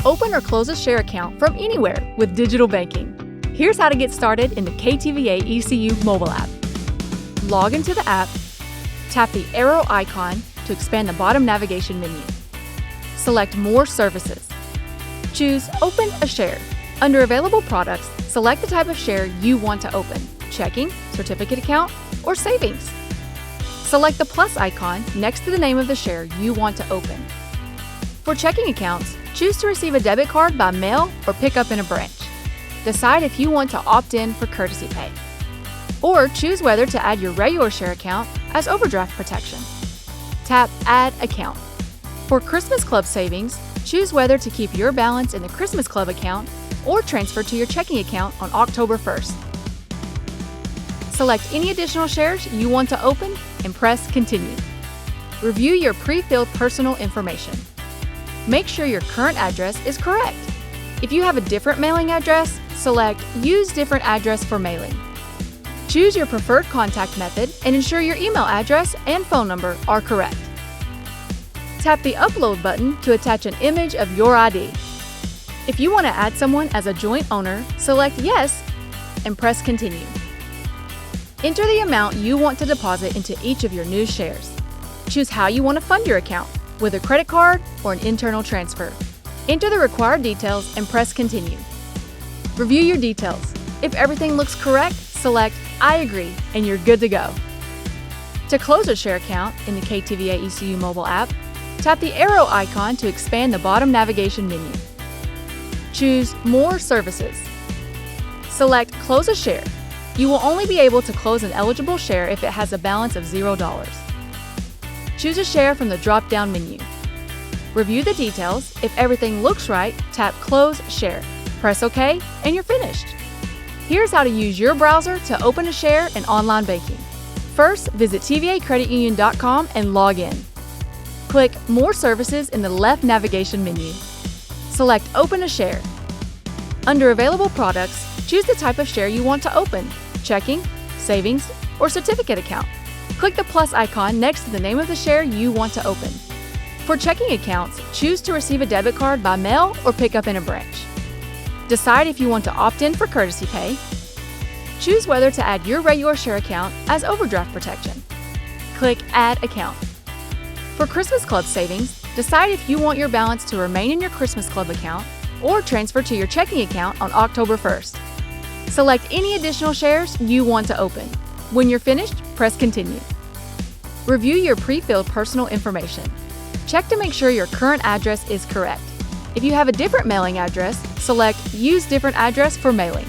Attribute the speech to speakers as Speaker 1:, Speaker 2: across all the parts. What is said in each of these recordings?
Speaker 1: open or close a share account from anywhere with digital banking. Here's how to get started in the KTVAECU mobile app. Log into the app, tap the arrow icon to expand the bottom navigation menu. Select More Services. Choose Open a Share. Under Available Products, select the type of share you want to open: checking, certificate account, or savings. Select the plus icon next to the name of the share you want to open. For checking accounts, choose to receive a debit card by mail or pick up in a branch. Decide if you want to opt in for courtesy pay. Or choose whether to add your regular share account as overdraft protection. Tap Add Account. For Christmas Club savings, choose whether to keep your balance in the Christmas Club account or transfer to your checking account on October 1st. Select any additional shares you want to open and press Continue. Review your pre-filled personal information. Make sure your current address is correct. If you have a different mailing address, select Use Different Address for Mailing. Choose your preferred contact method and ensure your email address and phone number are correct. Tap the Upload button to attach an image of your ID. If you want to add someone as a joint owner, select Yes and press Continue. Enter the amount you want to deposit into each of your new shares. Choose how you want to fund your account, with a credit card or an internal transfer. Enter the required details and press Continue. Review your details. If everything looks correct, select I agree and you're good to go. To close a share account in the KTVAECU mobile app, tap the arrow icon to expand the bottom navigation menu. Choose More Services. Select Close a Share. You will only be able to close an eligible share if it has a balance of $0. Choose a share from the drop-down menu. Review the details. If everything looks right, tap Close Share. Press OK, and you're finished. Here's how to use your browser to open a share in online banking. First, visit tvacreditunion.com and log in. Click More Services in the left navigation menu. Select Open a Share. Under Available Products, choose the type of share you want to open: checking, savings, or certificate account. Click the plus icon next to the name of the share you want to open. For checking accounts, choose to receive a debit card by mail or pick up in a branch. Decide if you want to opt in for courtesy pay. Choose whether to add your regular share account as overdraft protection. Click Add Account. For Christmas Club savings, decide if you want your balance to remain in your Christmas Club account or transfer to your checking account on October 1st. Select any additional shares you want to open. When you're finished, press Continue. Review your pre-filled personal information. Check to make sure your current address is correct. If you have a different mailing address, select Use Different Address for Mailing.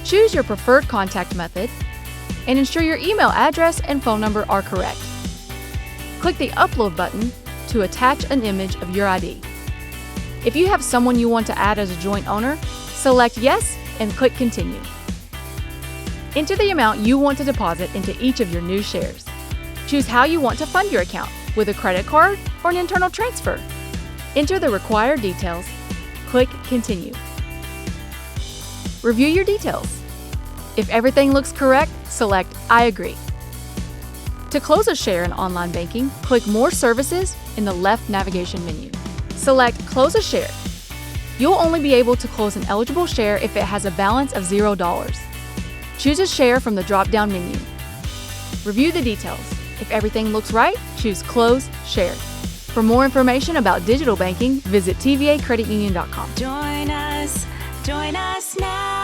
Speaker 1: Choose your preferred contact method and ensure your email address and phone number are correct. Click the Upload button to attach an image of your ID. If you have someone you want to add as a joint owner, select Yes and click Continue. Enter the amount you want to deposit into each of your new shares. Choose how you want to fund your account, with a credit card or an internal transfer. Enter the required details. Click Continue. Review your details. If everything looks correct, select I agree. To close a share in online banking, click More Services in the left navigation menu. Select Close a Share. You'll only be able to close an eligible share if it has a balance of $0. Choose a share from the drop-down menu. Review the details. If everything looks right, choose Close Share. For more information about digital banking, visit tvacreditunion.com.
Speaker 2: Join us now.